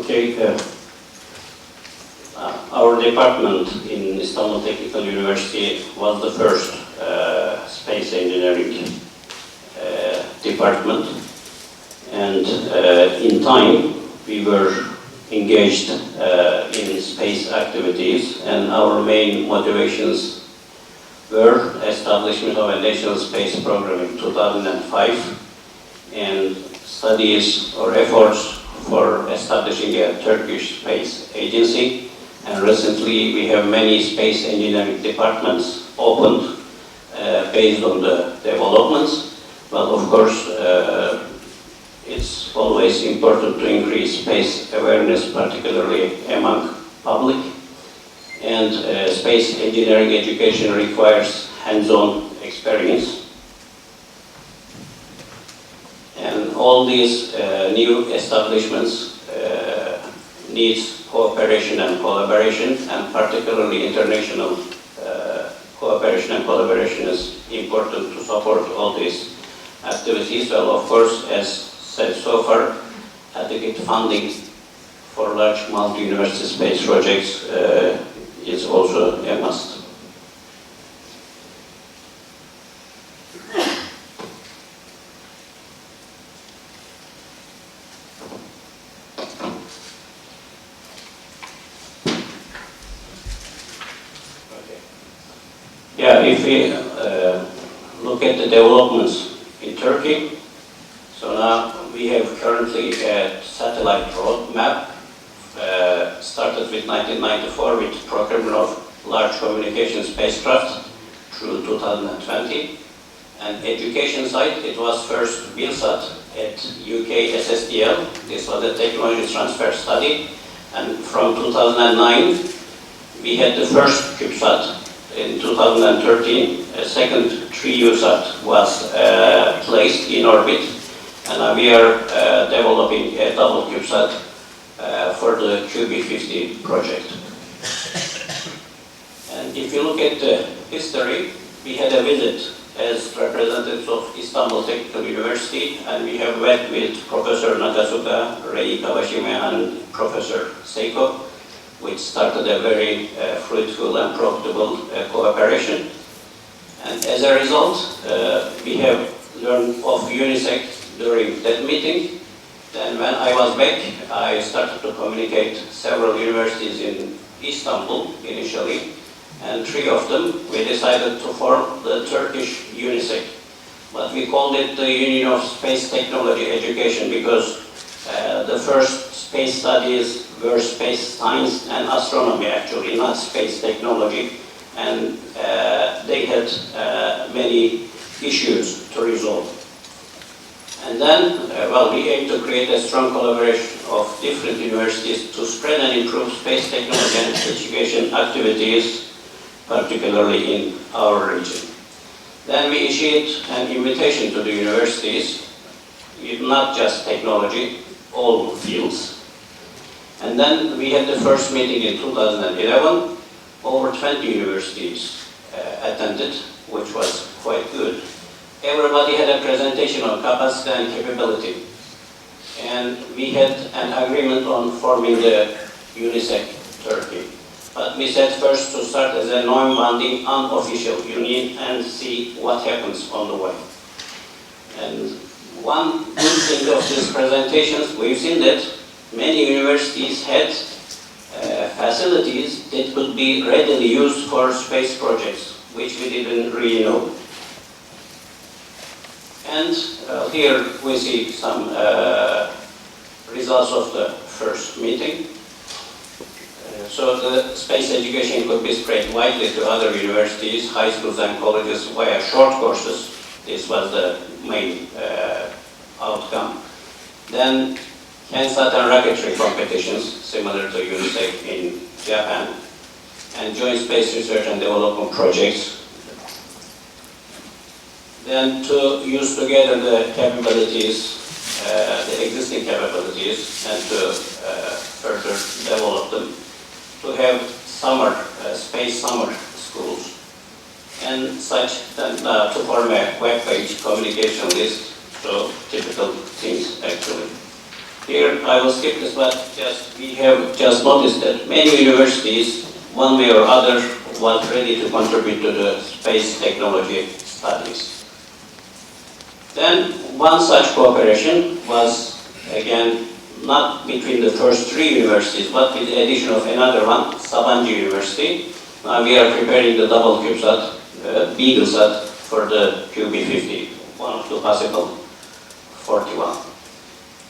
Okay, our department in Istanbul Technical University was the first space engineering department, and in time we were engaged in space activities, and our main motivations were establishment of a national space program in 2005 and studies or efforts for establishing a Turkish space agency. And recently we have many space engineering departments opened based on the developments. But of course, it's always important to increase space awareness, particularly among public. And space engineering education requires hands-on experience. And all these new establishments needs cooperation and collaboration, and particularly international cooperation and collaboration is important to support all these activities. Well, of course, as said so far, adequate funding for large multi-university space projects is also a must. Yeah, if we look at the developments in Turkey, so now we have currently a satellite roadmap started with 1994 with procurement of large communication spacecraft through 2020. And education side, it was first BILSAT at UK SSDL. This was a technology transfer study. And from 2009, we had the first CubeSat. In 2013, a second 3USat was placed in orbit, and we are developing a double CubeSat for the QB50 project. And if you look at the history, we had a visit as representatives of Istanbul Technical University, and we have met with Professor Nakasuka, Rei Kawashima, and Professor Seiko, which started a very fruitful and profitable cooperation. And as a result, we have learned of UNISEC during that meeting. Then when I was back, I started to communicate several universities in Istanbul initially, and 3 of them we decided to form the Turkish UNISEC. But we called it the Union of Space Technology Education because the first space studies were space science and astronomy, actually, not space technology, and they had many issues to resolve. And then, well, we aim to create a strong collaboration of different universities to spread and improve space technology and education activities, particularly in our region. Then we issued an invitation to the universities, not just technology, all fields. And then we had the first meeting in 2011. Over 20 universities attended, which was quite good. Everybody had a presentation on capacity and capability. And we had an agreement on forming the UNISEC-Turkey. But we said first to start as a non-binding, unofficial union and see what happens on the way. And one good thing of these presentations, we've seen that many universities had facilities that could be readily used for space projects, which we didn't really know. And here we see some results of the first meeting. So the space education could be spread widely to other universities, high schools and colleges via short courses. This was the main outcome. Then CANSAT and rocketry competitions, similar to UNISEC in Japan, and joint space research and development projects. Then to use together the capabilities, the existing capabilities, and to further develop them, to have summer, space summer schools, and such that to form a web page communication list, so typical things actually. Here I will skip this, but we have just noticed that many universities, one way or other, was ready to contribute to the space technology studies. Then one such cooperation was, again, not between the first three universities, but with the addition of another one, Sabancı University. Now we are preparing the double CubeSat, BeagleSat for the QB50, one of the possible 41.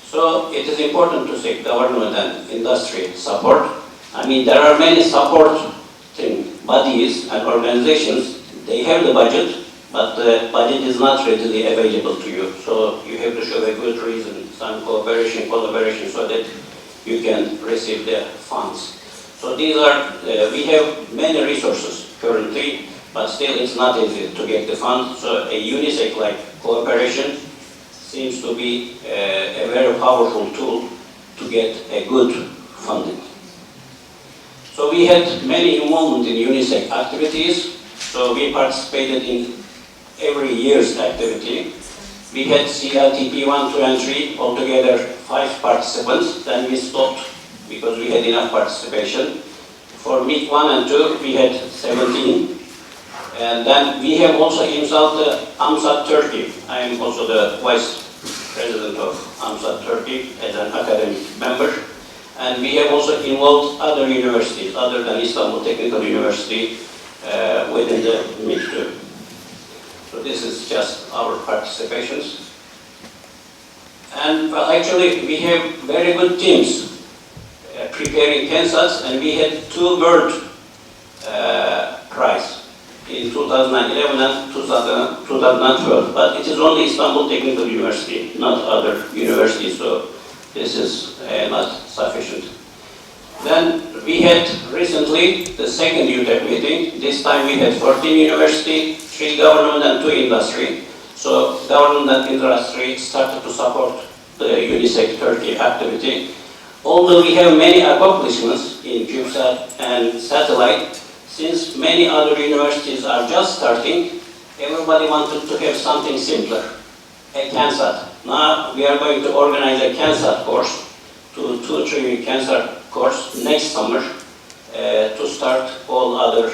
So it is important to seek government and industry support. I mean, there are many supporting bodies and organizations. They have the budget, but the budget is not readily available to you. So you have to show a good reason, some collaboration, so that you can receive the funds. So these are, we have many resources currently, but still it's not easy to get the funds. So a UNISEC-like cooperation seems to be a very powerful tool to get a good funding. So we had many involvement in UNISEC activities. So we participated in every year's activity. We had CLTP 1, 2, and 3, altogether 5 participants. Then we stopped because we had enough participation. For MIG 1 and 2, we had 17. And then we have also installed the UNISEC-Turkey. I am also the vice president of UNISEC-Turkey as an academic member. And we have also involved other universities, other than Istanbul Technical University, within the MIG 2. So this is just our participations. And well, actually, we have very good teams preparing CANSATs, and we had 2 world prize in 2011 and 2012. But it is only Istanbul Technical University, not other universities, so this is not sufficient. Then we had recently the second UTEC meeting. This time we had 14 universities, 3 government and 2 industry. So government and industry started to support the UNISEC-Turkey activity. Although we have many accomplishments in CubeSat and satellite, since many other universities are just starting, everybody wanted to have something simpler, a CANSAT. Now we are going to organize a CANSAT course, 2-3 week CANSAT course next summer to start all other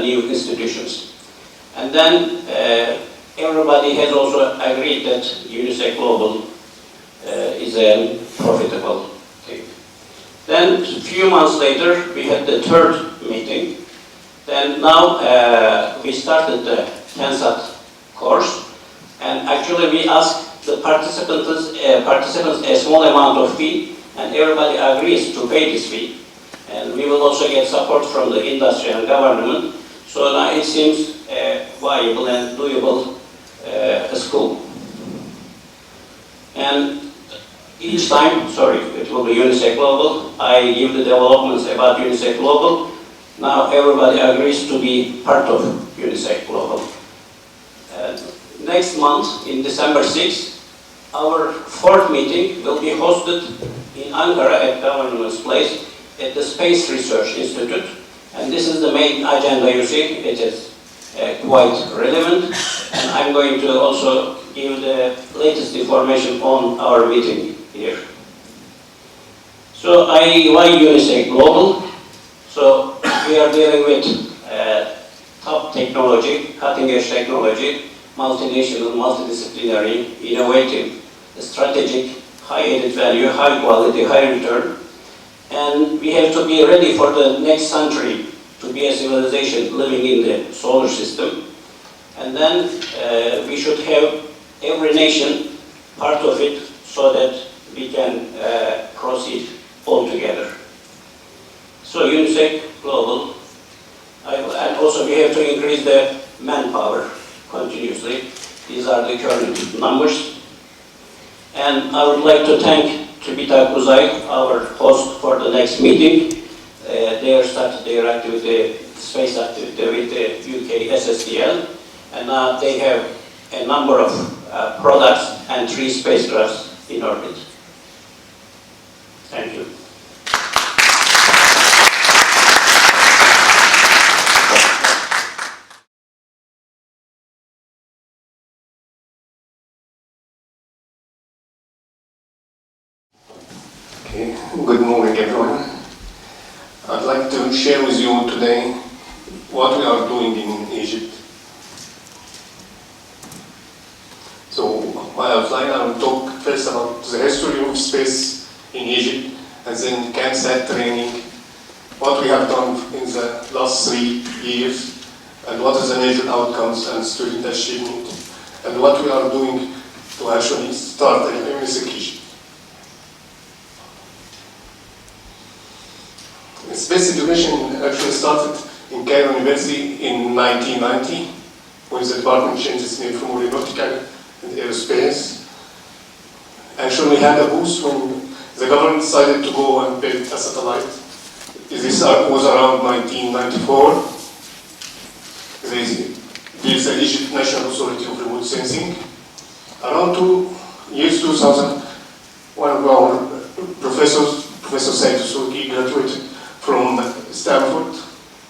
new institutions. And then everybody has also agreed that UNISEC Global is a profitable thing. Then a few months later, we had the third meeting. Then now we started the CANSAT course, and actually we asked the participants a small amount of fee, and everybody agrees to pay this fee. And we will also get support from the industry and government. So now it seems a viable and doable school. And each time, it will be UNISEC Global, I give the developments about UNISEC Global. Now everybody agrees to be part of UNISEC Global. Next month, in December 6th, our 4th meeting will be hosted in Ankara at Government's Place at the Space Research Institute. And this is the main agenda you see. It is quite relevant. And I'm going to also give the latest information on our meeting here. So why UNISEC Global? So we are dealing with top technology, cutting-edge technology, multinational, multidisciplinary, innovative, strategic, high added value, high quality, high return. And we have to be ready for the next century to be a civilization living in the solar system. And then we should have every nation part of it so that we can proceed all together. So UNISEC Global, and also we have to increase the manpower continuously. These are the current numbers. And I would like to thank TÜBİTAK Uzay, our host for the next meeting. They have started their activity, space activity with the UK SSDL, and now they have a number of products and 3 spacecrafts in orbit. Thank you. Okay. Good morning, everyone. I'd like to share with you today what we are doing in Egypt. So, my outline, I will talk first about the history of space in Egypt, and then CANSAT training, what we have done in the last 3 years, and what is the major outcomes and student achievement, and what we are doing to actually start a UNISEC Egypt. Space education actually started in Cairo University in 1990, when the department changed its name from aeronautical and aerospace. Actually, we had a boost when the government decided to go and build a satellite. This was around 1994. They built the Egypt National Authority of Remote Sensing. Around 2000, one of our professors, Professor Rüstem, graduated from Stanford.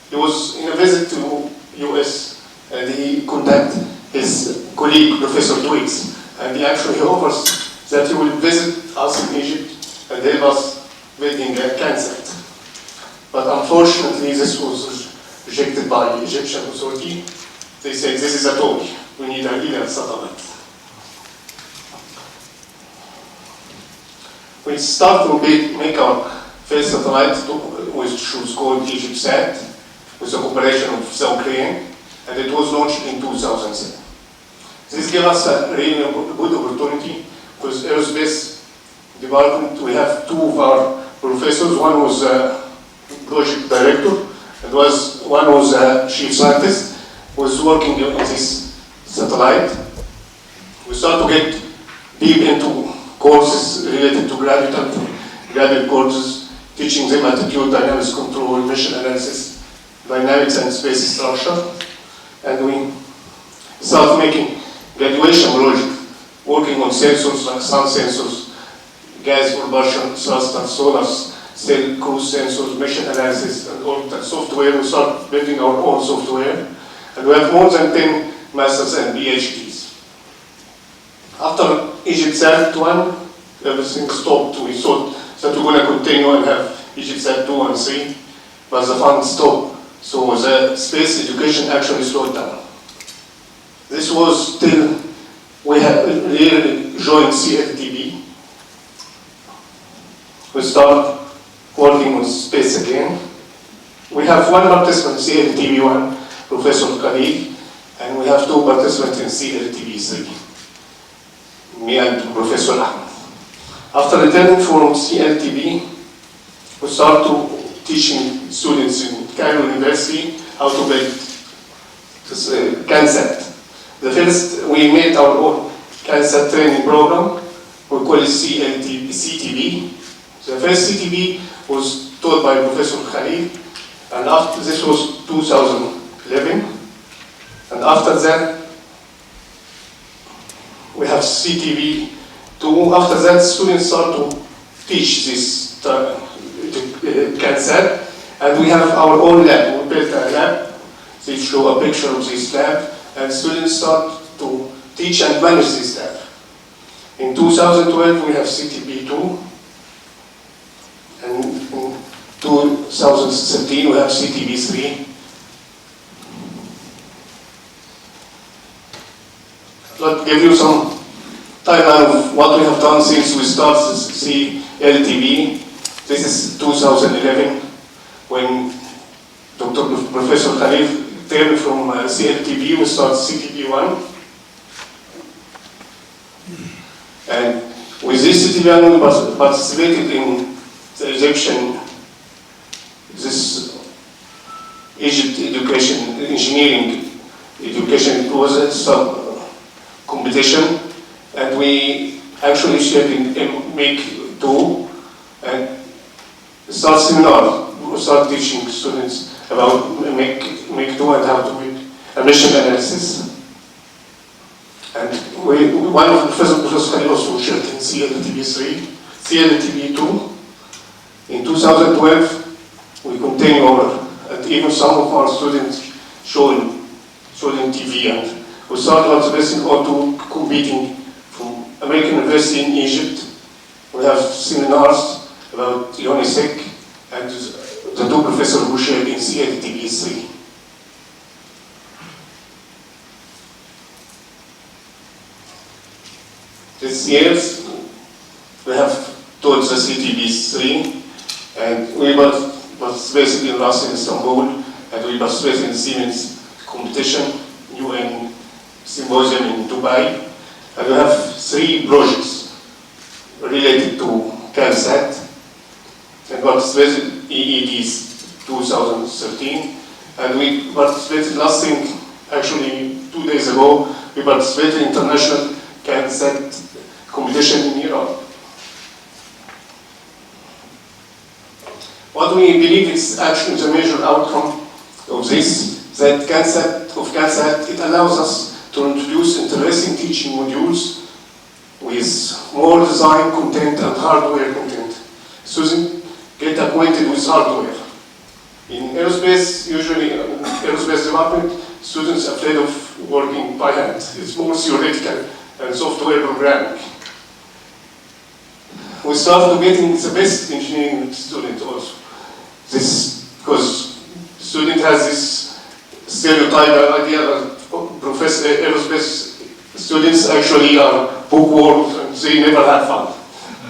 He was in a visit to US and he contacted his colleague, Professor Twiggs, and he actually offers that he will visit us in Egypt and help us building a CANSAT. But unfortunately, this was rejected by the Egyptian authority. They said, this is a toy. We need a real satellite. We started to make our first satellite, which was called EgyptSat, with the cooperation of the Ukraine, and it was launched in 2007. This gave us a really good opportunity, because aerospace department, we have 2 of our professors. One was a project director, and one was a chief scientist, who was working on this satellite. We started to get deep into courses related to graduate courses, teaching them attitude, dynamics control, mission analysis, dynamics and space structure. And we started making graduation projects, working on sensors like sun sensors, gas propulsion, thrust and solar cell cruise sensors, mission analysis, and all that software. We started building our own software. And we have more than 10 masters and PhDs. After EgyptSat 1, everything stopped. We thought that we're going to continue and have EgyptSat 2 and 3, but the funds stopped. So the space education actually slowed down. This was till we had really joined CLTB. We started working on space again. We have 1 participant in CLTB 1, Professor Khalid, and we have 2 participants in CLTB 3, me and Professor Ahmed. After returning from CLTB, we started teaching students in Cairo University how to build this CANSAT. The first, we made our own CANSAT training program. We call it CTB. The first CTB was taught by Professor Khalid, and after this was 2011. And after that, we have CTB 2. After that, students start to teach this CANSAT, and we have our own lab. We built a lab. They show a picture of this lab, and students start to teach and manage this lab. In 2012, we have CTB 2, and in 2013, we have CTB 3. I'll give you some timeline of what we have done since we started CLTB. This is 2011, when Professor Khalid returned from CLTB. We started CTB 1. And with this CTB 1, we participated in the Egyptian, Egypt education, engineering education. It was a competition, and we actually shared in MAKE2 and start seminar. We start teaching students about MAKE2 and how to make a mission analysis. And one of the professors can also shared in CLTB 3, CLTB 2. In 2012, we continue and even some of our students showing TV, and we started participating to competing from American University in Egypt. We have seminars about UNISEC and the two professors who shared in CATB3. This year, we have taught the CTB3, and we participated in Rüstem in Istanbul, and we participated in Siemens competition, UN symposium in Dubai, and we have 3 projects related to CANSAT, and participated in EEDs 2013, and we participated last thing, actually 2 days ago, we participated in international CANSAT competition in Europe. What we believe is actually the major outcome of this, that CANSAT, it allows us to introduce interesting teaching modules with more design content and hardware content. Students get acquainted with hardware. In aerospace, usually in aerospace development, students are afraid of working by hand. It's more theoretical and software programming. We started getting the best engineering student also. This, because student has this stereotype idea that aerospace students actually are bookworms and they never have fun.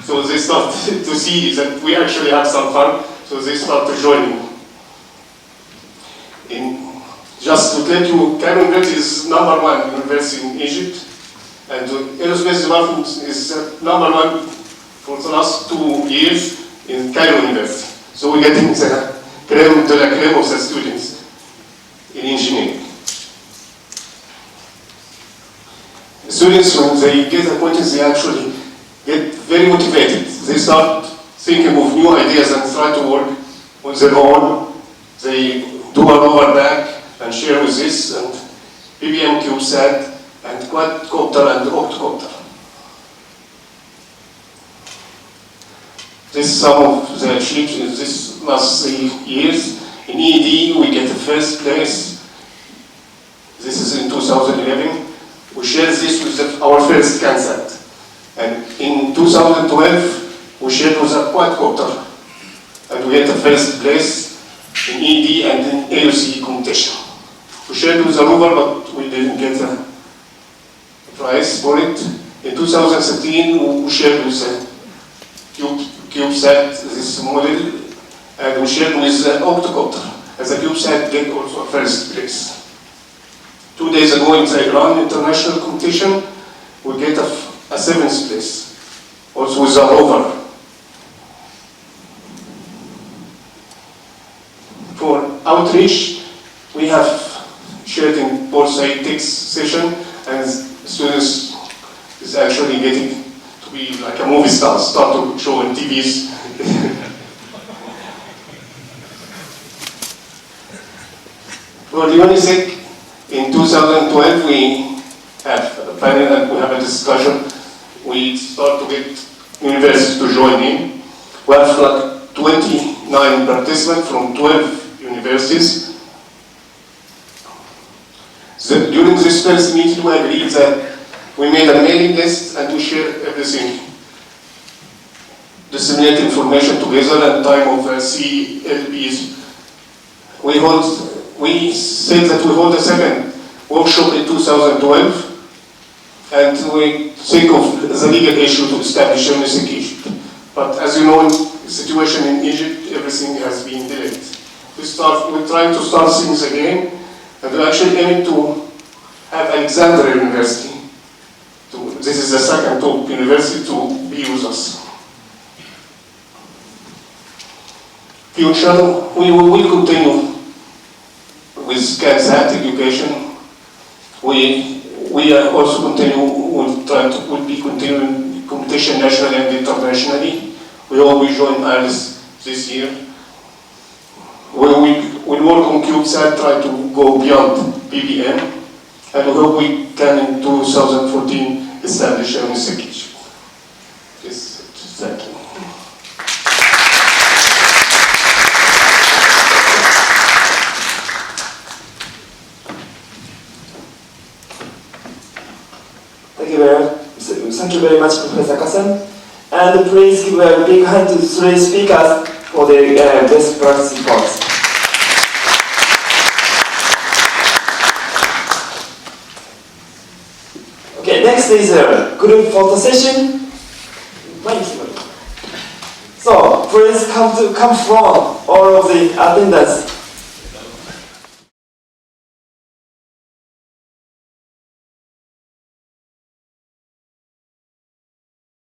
So they start to see that we actually have some fun, so they start to join in. Just to tell you, Cairo University is #1 university in Egypt, and aerospace development is #1 for the last 2 years in Cairo University. So we're getting the crème de la crème of the students in engineering. The students, when they get acquainted, they actually get very motivated. They start thinking of new ideas and try to work on their own. They do an overback and share with this, and PBM CubeSat, and quadcopter and octocopter. This is some of the achievements in this last 3 years. In EED, we get the first place. This is in 2011. We shared this with our first CANSAT. And in 2012, we shared with a quadcopter. And we get the first place in EED and in AOC competition. We shared with a rover, but we didn't get a prize for it. In 2013, we shared with a CubeSat, this model, and we shared with the octocopter. As a CubeSat get also a first place. 2 days ago in the Iran international competition, we get a 7th place, also with a rover. For outreach, we have shared in both side text session, and students is actually getting to be like a movie star, start to show on TVs. For the UNISEC, in 2012, we have a panel and we have a discussion. We start to get universities to join in. We have like 29 participants from 12 universities. So during this first meeting, we agreed that we made a mailing list and we shared everything. Disseminate information together and time of CLBs. We said that we hold a second workshop in 2012, and we think of the legal issue to establish UNISEC Egypt. But as you know, in the situation in Egypt, everything has been delayed. We're trying to start things again, and we're actually aiming to have Alexandria University. This is the second top university to be with us. Future, we will continue with CANSAT education. We are also will be continuing competition nationally and internationally. We hope we join IRIS this year. We'll work on CubeSat, try to go beyond PBM, and we hope we can in 2014 establish UNISEC Egypt. Yes, thank you. Thank you very much, Professor Kasem. And please give a big hand to 3 speakers for the best practice reports. Okay, next is a group photo session. So please come from all of the attendants